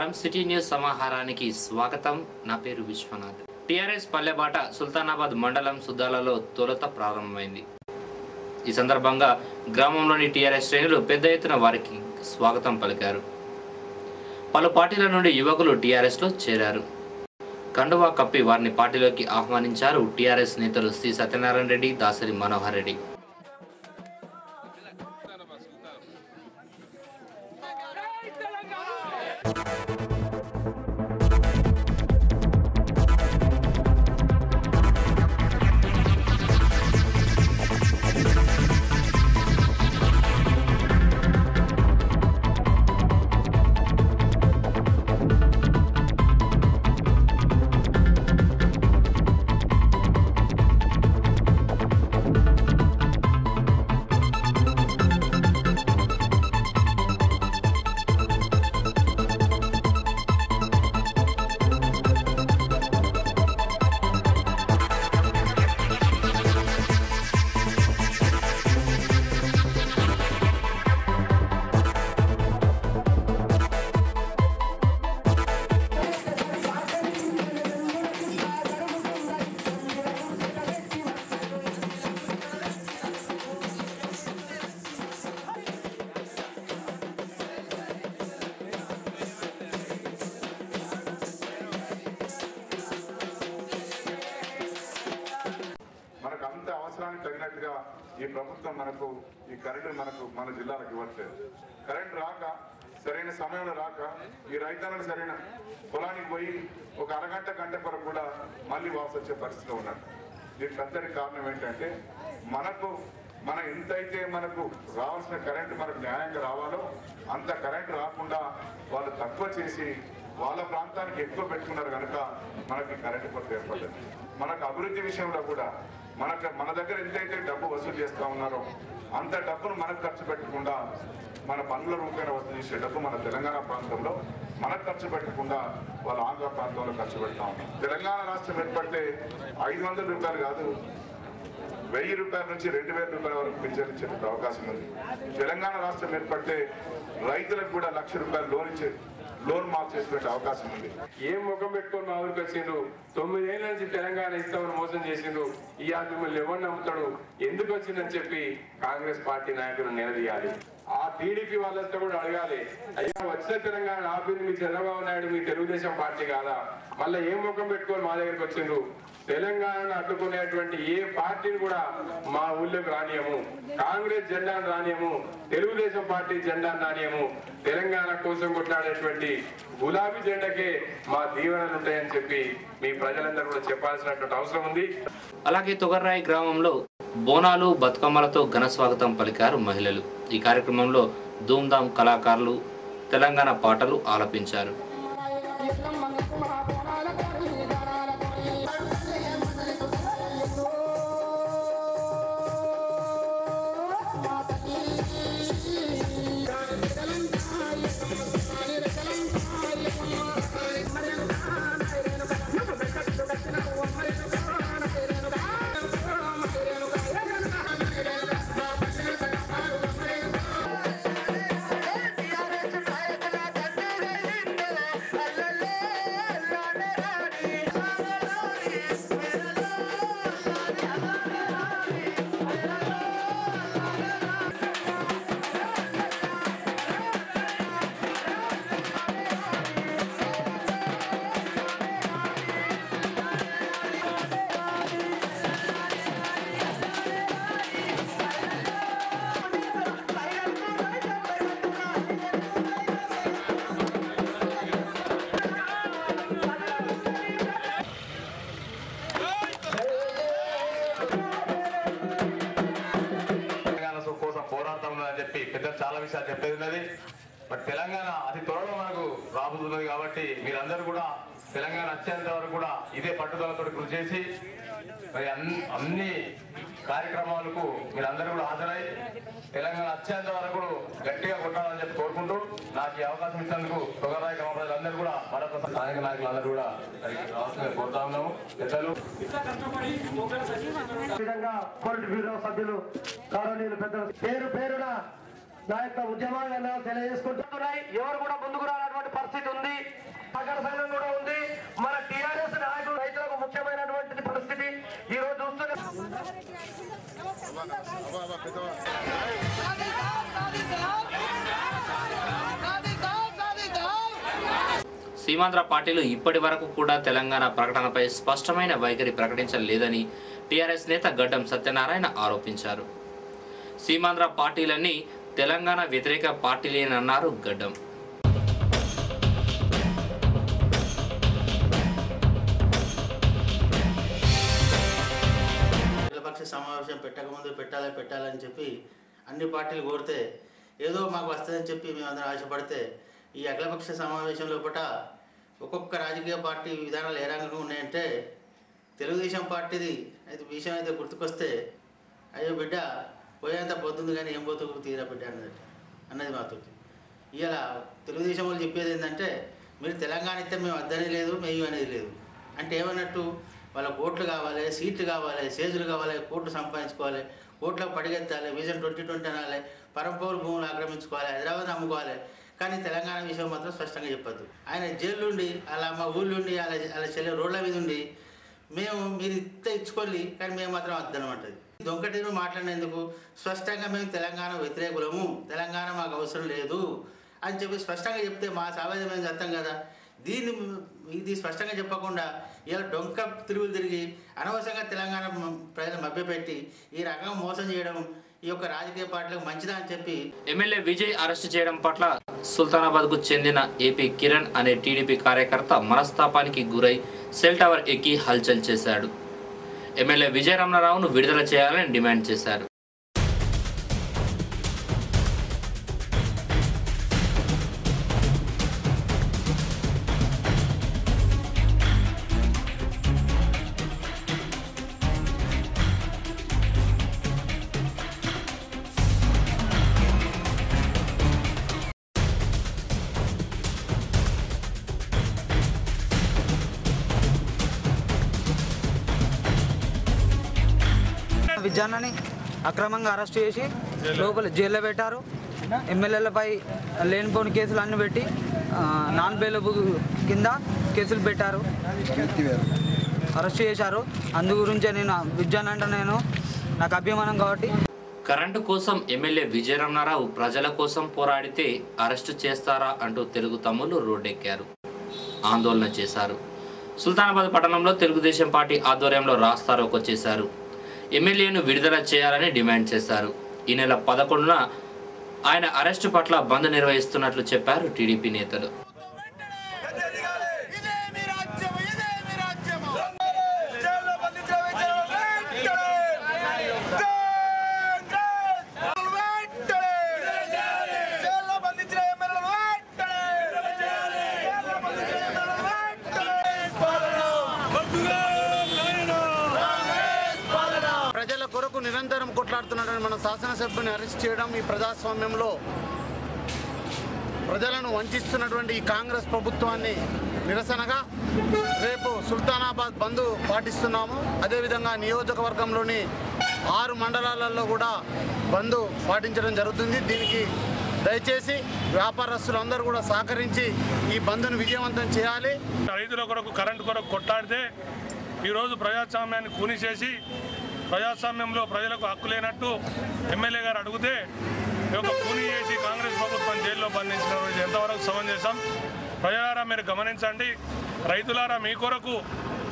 నమస్కారం city news సమాహారానికి స్వాగతం నా పేరు విశ్వనాథ్ టిఆర్ఎస్ పల్లెబాట సుల్తానాబాద్ మండలం సుద్దాలలో తొలుత ప్రారంభమైంది ఈ సందర్భంగా గ్రామంలోని టిఆర్ఎస్ శ్రేణులు పెద్ద ఎత్తున వారికి స్వాగతం పలికారు పలు పార్టీల నుండి యువకులు టిఆర్ఎస్ లో చేరారు కండువా కప్పి వారిని పార్టీలోకి ఆహ్వానించారు టిఆర్ఎస్ నేతలు శ్రీ సత్యనారాయణ రెడ్డి దాసరి మనోహర్ రెడ్డి అవసరానికి తగినట్టుగా ఈ ప్రభుత్వం మనకు ఈ కరెంటు మన జిల్లాలకు ఇవ్వట్లేదు. కరెంట్ రాక సరైన సమయంలో రాక ఈ రైతాంగం సరైన పొలానికి పోయి ఒక అరగంట గంట కొరకు కూడా మళ్ళీ వాపసు వచ్చే పరిస్థితిలో ఉన్నారు. దీనికి అంతటి కారణం ఏంటంటే మన ఎంతైతే మనకు రావాల్సిన కరెంటు మనకు న్యాయంగా రావాలో అంత కరెంటు రాకుండా వాళ్ళు తక్కువ చేసి వాళ్ళ ప్రాంతానికి ఎక్కువ పెట్టుకున్నారు కనుక మనకి కరెంటు కొరత ఏర్పడలేదు. మనకు అభివృద్ధి విషయంలో కూడా మన దగ్గర ఎంతైతే డబ్బు వసూలు చేస్తూ ఉన్నారో అంత డబ్బును మనకు ఖర్చు పెట్టకుండా మన పనుల రూపాయన వసూలు చేసే డబ్బు మన తెలంగాణ ప్రాంతంలో మనకు ఖర్చు పెట్టకుండా వాళ్ళ ఆంధ్ర ప్రాంతంలో ఖర్చు పెడతా ఉన్నాం. తెలంగాణ రాష్ట్రం ఏర్పడితే 500 రూపాయలు కాదు 1000 రూపాయల నుంచి 2000 రూపాయల వరకు పింఛన్ ఇచ్చే అవకాశం ఉంది. తెలంగాణ రాష్ట్రం ఏర్పడితే రైతులకు కూడా 1,00,000 రూపాయలు లోన్ మాఫ్ చేసుకునే అవకాశం ఉంది. ఏం ముఖం పెట్టుకొని మా ఊరికి వచ్చిండ్రు, 9 ఏళ్ళ నుంచి తెలంగాణ ఇస్తామని మోసం చేసిండ్రు, ఈ మిమ్మల్ని ఎవరు నమ్ముతాడు, ఎందుకు వచ్చిందని చెప్పి కాంగ్రెస్ పార్టీ నాయకులు నిలదీయాలి. ఆ టీడీపీ వాళ్ళంతా కూడా అడగాలి, అయ్యా వచ్చిన తెలంగాణ ఆపింది మీ చంద్రబాబు నాయుడు మీ తెలుగుదేశం పార్టీ కాదా, మళ్ళీ ఏం ముఖం పెట్టుకొని మా దగ్గరికి వచ్చిండ్రు. తెలంగాణను అడ్డుకునేటువంటి ఏ పార్టీని కూడా మా ఊళ్ళోకి రానియము, కాంగ్రెస్ జెండాను రానియము, తెలుగుదేశం పార్టీ జెండాను రానియము, తెలంగాణ కోసం కొట్లాడేటువంటి గులాబీ జెండాకే మా దీవెనలు ఉంటాయని చెప్పి మీ ప్రజలందరూ కూడా చెప్పాల్సినటువంటి అవసరం ఉంది. అలాగే తొగర్రాయి గ్రామంలో బోనాలు బతుకమ్మలతో ఘన స్వాగతం పలికారు మహిళలు. ఈ కార్యక్రమంలో ధూమ్ధామ్ కళాకారులు తెలంగాణ పాటలు ఆలపించారు. పెద్దలు చాలా విషయాలు చెప్పేది ఉన్నది. బట్ తెలంగాణ అతి త్వరలో మనకు రాబోతున్నది కాబట్టి మీరందరూ కూడా తెలంగాణ వచ్చేంత వరకు కూడా ఇదే పట్టుదలతో కృషి చేసి మరి అన్ని కార్యక్రమాలకు మీరందరూ కూడా హాజరై తెలంగాణ వచ్చేంత వరకు గట్టిగా కొట్టాలని చెప్పి కోరుకుంటూ నాకు ఈ అవకాశం ఇచ్చినందుకు తొగర్రాయి గ్రామ ప్రజలందరూ కూడా మరొక స్థానిక నాయకులందరూ కూడా రావాల్సిందిగా కోరుతా ఉన్నాము. పెద్దలు కోర్టు బ్యూరో సభ్యులు గౌరవనీయులు పెద్దలు పేరున నా యొక్క ఉద్యమాలను తెలియజేసుకుంటున్నాయి. ఎవరు కూడా ముందుకు రానటువంటి పరిస్థితి ఉంది. అక్కడ సైన్యం కూడా ఉంది. మన టీఆర్ఎస్ నాయకులు రైతులకు ముఖ్యమైనటువంటి పరిస్థితి ఈ రోజు చూస్తున్న సీమాంధ్ర పార్టీలు ఇప్పటి వరకు కూడా తెలంగాణ ప్రకటనపై స్పష్టమైన వైఖరి ప్రకటించలేదని టీఆర్ఎస్ నేత గడ్డం సత్యనారాయణ ఆరోపించారు. సీమాంధ్ర పార్టీలన్నీ తెలంగాణ వ్యతిరేక పార్టీలేనన్నారు గడ్డం. అఖిలపక్ష సమావేశం పెట్టకముందు పెట్టాలని చెప్పి అన్ని పార్టీలు కోరితే ఏదో మాకు వస్తుందని చెప్పి మేమందరం ఆశపడితే ఈ అఖిలపక్ష సమావేశం లోపల ఒక్కొక్క రాజకీయ పార్టీ విధానాలు ఏ రంగంగా ఉన్నాయంటే తెలుగుదేశం పార్టీది అయితే విషయం అయితే గుర్తుకొస్తే అయ్యో బిడ్డ పోయేంత పోతుంది కానీ ఏం పోతుంది తీరా బిడ్డ అన్నది మాతో. ఇవాళ తెలుగుదేశం వాళ్ళు చెప్పేది ఏంటంటే మీరు తెలంగాణ ఇస్తే మేము వద్దని లేదు మేము అనేది లేదు అంటే ఏమన్నట్టు వాళ్ళ కోట్లు కావాలి, సీట్లు కావాలి, సేజులు కావాలి, కోట్లు సంపాదించుకోవాలి, కోట్లకు పడిగెత్తాలి, విజన్ 2020 అనాలి, పరంపౌరు భూములు ఆక్రమించుకోవాలి, హైదరాబాద్ అమ్ముకోవాలి. కానీ తెలంగాణ విషయం మాత్రం స్పష్టంగా చెప్పద్దు. ఆయన జైలుండి అలా మా ఊళ్ళుండి అలా చెల్లె రోడ్ల మీద ఉండి మేము మీరు ఇచ్చుకోవాలి కానీ మేము మాత్రం వద్దనమంటది. దొంకటిని మాట్లాడినందుకు స్పష్టంగా మేము తెలంగాణ వ్యతిరేకులము, తెలంగాణ మాకు అవసరం లేదు అని చెప్పి స్పష్టంగా చెప్తే మా సావేదం మేము చేస్తాం కదా. ఇది స్పష్టంగా చెప్పకుండా ఇలా డొంక తిరుగులు తిరిగి అనవసరంగా తెలంగాణ ప్రజలు మభ్యపెట్టి ఈ రకంగా మోసం చేయడం ఈ యొక్క రాజకీయ పార్టీలకు మంచిదా అని చెప్పి ఎమ్మెల్యే విజయ్ అరెస్టు చేయడం పట్ల సుల్తానాబాద్కు చెందిన ఏపీ కిరణ్ అనే టీడీపీ కార్యకర్త మనస్తాపానికి గురై సెల్ టవర్ ఎక్కి హల్చల్ చేశాడు. ఎమ్మెల్యే విజయ రమణారావును విడుదల చేయాలని డిమాండ్ చేశారు. విజయాన్ని అక్రమంగా అరెస్ట్ చేసి లోపల జైల్లో పెట్టారు. ఎమ్మెల్యేలపై లేనిపోని కేసులు అన్ని పెట్టి నాన్ బెయిలబుల్ కింద కేసులు పెట్టారు, అరెస్ట్ చేశారు. అందు గురించే నేను విజయాన్ని అంటే నాకు అభిమానం కాబట్టి. కరెంటు కోసం ఎమ్మెల్యే విజయ రమణారావు ప్రజల కోసం పోరాడితే అరెస్టు చేస్తారా అంటూ తెలుగు తమ్ముళ్లు రోడ్డెక్కారు, ఆందోళన చేశారు. సుల్తానాబాద్ పట్టణంలో తెలుగుదేశం పార్టీ ఆధ్వర్యంలో రాస్తారోకో చేశారు. ఎమ్మెల్యేను విడుదల చేయాలని డిమాండ్ చేశారు. ఈ నెల 11న ఆయన అరెస్టు పట్ల బంద్ నిర్వహిస్తున్నట్లు చెప్పారు టీడీపీ నేతలు. నిరంతరం కొట్లాడుతున్నటువంటి మన శాసనసభ్యుని అరెస్ట్ చేయడం ఈ ప్రజాస్వామ్యంలో ప్రజలను వంచిస్తున్నటువంటి ఈ కాంగ్రెస్ ప్రభుత్వాన్ని నిరసనగా రేపు సుల్తానాబాద్ బంద్ పాటిస్తున్నాము. అదేవిధంగా నియోజకవర్గంలోని 6 మండలాలలో కూడా బంద్ పాటించడం జరుగుతుంది. దీనికి దయచేసి వ్యాపారస్తులందరూ కూడా సహకరించి ఈ బంద్ను విజయవంతం చేయాలి. రైతుల కొరకు కరెంటు కొరకు కొట్లాడితే ఈరోజు ప్రజాస్వామ్యాన్ని కూని చేసి ప్రజాస్వామ్యంలో ప్రజలకు హక్కు లేనట్టు ఎమ్మెల్యే గారు అడిగితే ఒక కూని చేసి కాంగ్రెస్ ప్రభుత్వం జైల్లో బంధించడం ఎంతవరకు సమంజసం? ప్రజలారా మీరు గమనించండి. రైతులారా మీ కొరకు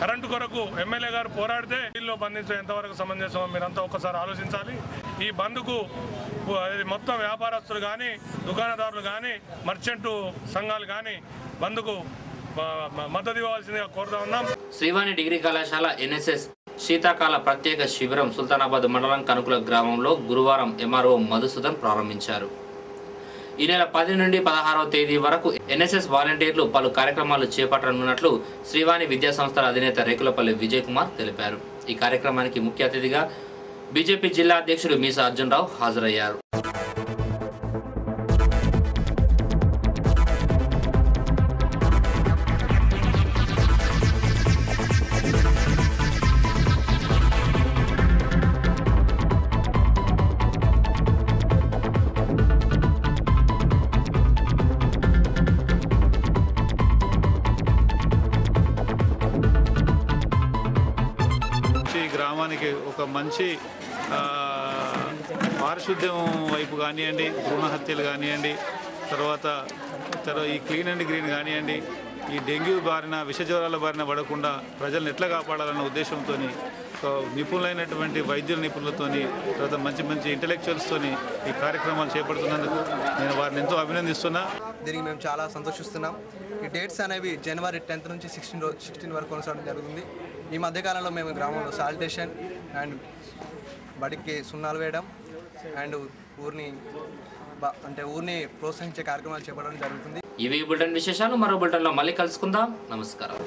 కరెంటు కొరకు ఎమ్మెల్యే గారు పోరాడితే జైల్లో బంధించడం ఎంతవరకు సమంజసం మీరంతా ఒక్కసారి ఆలోచించాలి. ఈ బంద్కు మొత్తం వ్యాపారస్తులు కానీ, దుకాణదారులు కానీ, మర్చెంటు సంఘాలు కానీ బంద్కు మద్దతు ఇవ్వాల్సిందిగా కోరుతా ఉన్నాం. శ్రీవాణి డిగ్రీ కళాశాల ఎన్ఎస్ఎస్ శీతాకాల ప్రత్యేక శిబిరం సుల్తానాబాద్ మండలం కనుకుల గ్రామంలో గురువారం ఎంఆర్ఓ మధుసూదన్ ప్రారంభించారు. ఈ నెల 10 నుండి 16వ తేదీ వరకు ఎన్ఎస్ఎస్ వాలంటీర్లు పలు కార్యక్రమాలు చేపట్టనున్నట్లు శ్రీవాణి విద్యాసంస్థల అధినేత రేకులపల్లి విజయ్ కుమార్ తెలిపారు. ఈ కార్యక్రమానికి ముఖ్య అతిథిగా బీజేపీ జిల్లా అధ్యక్షుడు మీసా అర్జున్ రావు హాజరయ్యారు. వచ్చి గ్రామానికి ఒక మంచి పారిశుద్ధ్యం వైపు కానివ్వండి, భ్రూణ హత్యలు కానివ్వండి, తర్వాత ఈ క్లీన్ అండ్ గ్రీన్ కానివ్వండి, ఈ డెంగ్యూ బారిన విష జ్వరాల బారిన పడకుండా ప్రజలను ఎట్లా కాపాడాలన్న ఉద్దేశంతో నిపుణులైనటువంటి వైద్యుల నిపుణులతోని, తర్వాత మంచి మంచి ఇంటలెక్చువల్స్తోని ఈ కార్యక్రమాలు చేపడుతున్నందుకు నేను వారిని ఎంతో అభినందిస్తున్నా. దీనికి మేము చాలా సంతోషిస్తున్నాం. ఈ డేట్స్ అనేవి జనవరి 10th నుంచి 16 వరకు కొనసాగడం జరుగుతుంది. ఈ మధ్యకాలంలో మేము గ్రామంలో శానిటేషన్ అండ్ బడికి సున్నాలు వేయడం అండ్ ఊరిని ప్రోత్సహించే కార్యక్రమాలు చేపట్టడం జరుగుతుంది. ఇవి బులెటిన్ విశేషాలు. మరో బులెటిన్లో మళ్ళీ కలుసుకుందాం. నమస్కారం.